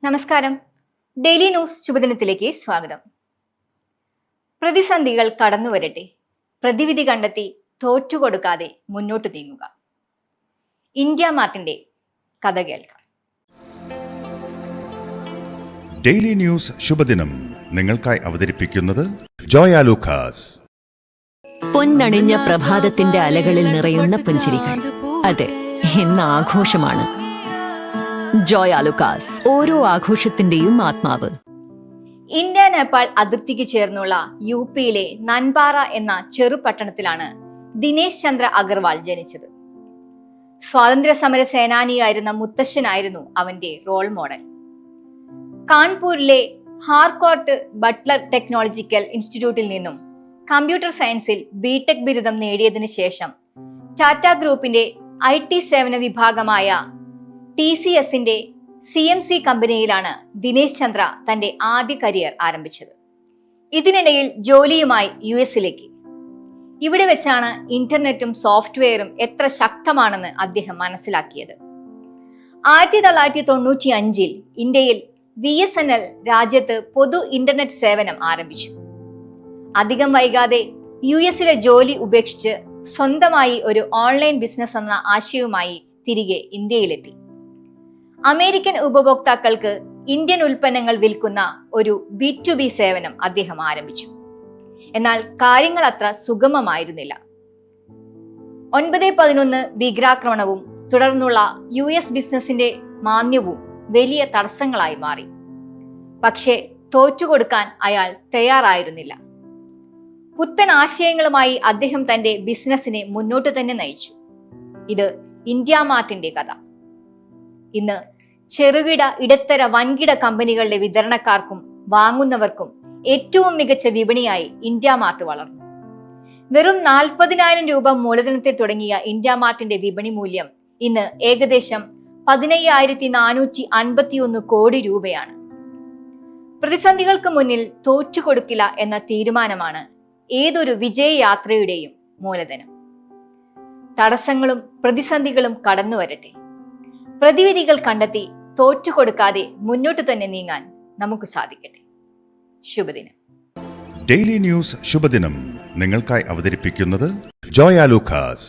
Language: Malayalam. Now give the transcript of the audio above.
നമസ്കാരം. ഡെയിലി ന്യൂസ് ശുഭദിനത്തിലേക്ക് സ്വാഗതം. പ്രതിസന്ധികൾ കടന്നു വരട്ടെ, പ്രതിവിധി കണ്ടെത്തി തോറ്റുകൊടുക്കാതെ മുന്നോട്ട് നീങ്ങുക. ഇന്ത്യ മാർട്ടിന്റെ കഥ കേൾക്കാം. ഡെയിലി ന്യൂസ് ശുഭദിനം നിങ്ങൾക്കായി അവതരിപ്പിക്കുന്നത് ജോയ ലൂക്കാസ്. പൊന്നണിഞ്ഞ പ്രഭാതത്തിന്റെ അലകളിൽ നിറയുന്ന പുഞ്ചിരികൾ, അതെ, ഇന്ന് ആഘോഷമാണ്. ജോയ ലൂക്കാസ്, ഓരോ ആഘോഷത്തിന്റെയും ആത്മാവ്. ഇന്ത്യ നേപ്പാൾ അതിർത്തിക്ക് ചേർന്നുള്ള യുപിയിലെ നൻപാറ എന്ന ചെറുപട്ടണത്തിലാണ് ദിനേശ് ചന്ദ്ര അഗർവാൾ ജനിച്ചത്. സ്വാതന്ത്ര്യ സമര സേനാനിയായിരുന്ന മുത്തശ്ശനായിരുന്നു അവന്റെ റോൾ മോഡൽ. കാൺപൂരിലെ ഹാർകോട്ട് ബട്ട്ലർ ടെക്നോളജിക്കൽ ഇൻസ്റ്റിറ്റ്യൂട്ടിൽ നിന്നും കമ്പ്യൂട്ടർ സയൻസിൽ ബിടെക് ബിരുദം നേടിയതിനു ശേഷം ടാറ്റ ഗ്രൂപ്പിന്റെ IT സേവന വിഭാഗമായ TCSന്റെ CMC കമ്പനിയിലാണ് ദിനേശ് ചന്ദ്ര തന്റെ ആദ്യ കരിയർ ആരംഭിച്ചത്. ഇതിനിടയിൽ ജോലിയുമായി US-ലേക്ക്. ഇവിടെ വെച്ചാണ് ഇന്റർനെറ്റും സോഫ്റ്റ്വെയറും എത്ര ശക്തമാണെന്ന് അദ്ദേഹം മനസ്സിലാക്കിയത്. 1995 ഇന്ത്യയിൽ BSNL രാജ്യത്ത് പൊതു ഇന്റർനെറ്റ് സേവനം ആരംഭിച്ചു. അധികം വൈകാതെ US-ലെ ജോലി ഉപേക്ഷിച്ച് സ്വന്തമായി ഒരു ഓൺലൈൻ ബിസിനസ് എന്ന ആശയവുമായി തിരികെ ഇന്ത്യയിലെത്തി. അമേരിക്കൻ ഉപഭോക്താക്കൾക്ക് ഇന്ത്യൻ ഉൽപ്പന്നങ്ങൾ വിൽക്കുന്ന ഒരു B2B സേവനം അദ്ദേഹം ആരംഭിച്ചു. എന്നാൽ കാര്യങ്ങൾ അത്ര സുഗമമായിരുന്നില്ല. 9/11 ഭീകരാക്രമണവും തുടർന്നുള്ള US ബിസിനസിന്റെ മാന്ദ്യവും വലിയ തടസ്സങ്ങളായി മാറി. പക്ഷേ തോറ്റുകൊടുക്കാൻ അയാൾ തയ്യാറായിരുന്നില്ല. പുത്തൻ ആശയങ്ങളുമായി അദ്ദേഹം തന്റെ ബിസിനസിനെ മുന്നോട്ട് തന്നെ നയിച്ചു. ഇത് ഇന്ത്യ മാർട്ടിന്റെ കഥ. ഇന്ന് ചെറുകിട, ഇടത്തര, വൻകിട കമ്പനികളുടെ വിതരണക്കാർക്കും വാങ്ങുന്നവർക്കും ഏറ്റവും മികച്ച വിപണിയായി ഇന്ത്യ മാർട്ട് വളർന്നു. വെറും 40,000 രൂപ മൂലധനത്തിൽ തുടങ്ങിയ ഇന്ത്യ മാർട്ടിന്റെ വിപണി മൂല്യം ഇന്ന് ഏകദേശം 15,451 കോടി രൂപയാണ്. പ്രതിസന്ധികൾക്ക് മുന്നിൽ തോറ്റുകൊടുക്കില്ല എന്ന തീരുമാനമാണ് ഏതൊരു വിജയയാത്രയുടെയും മൂലധനം. തടസ്സങ്ങളും പ്രതിസന്ധികളും കടന്നു വരട്ടെ, പ്രതിവിധികൾ കണ്ടെത്തി തോറ്റുകൊടുക്കാതെ മുന്നോട്ട് തന്നെ നീങ്ങാൻ നമുക്ക് സാധിക്കട്ടെ. ശുഭദിനം. ഡെയിലി ന്യൂസ് ശുഭദിനം നിങ്ങൾക്കായി അവതരിപ്പിക്കുന്നത് ജോയ ലൂക്കാസ്.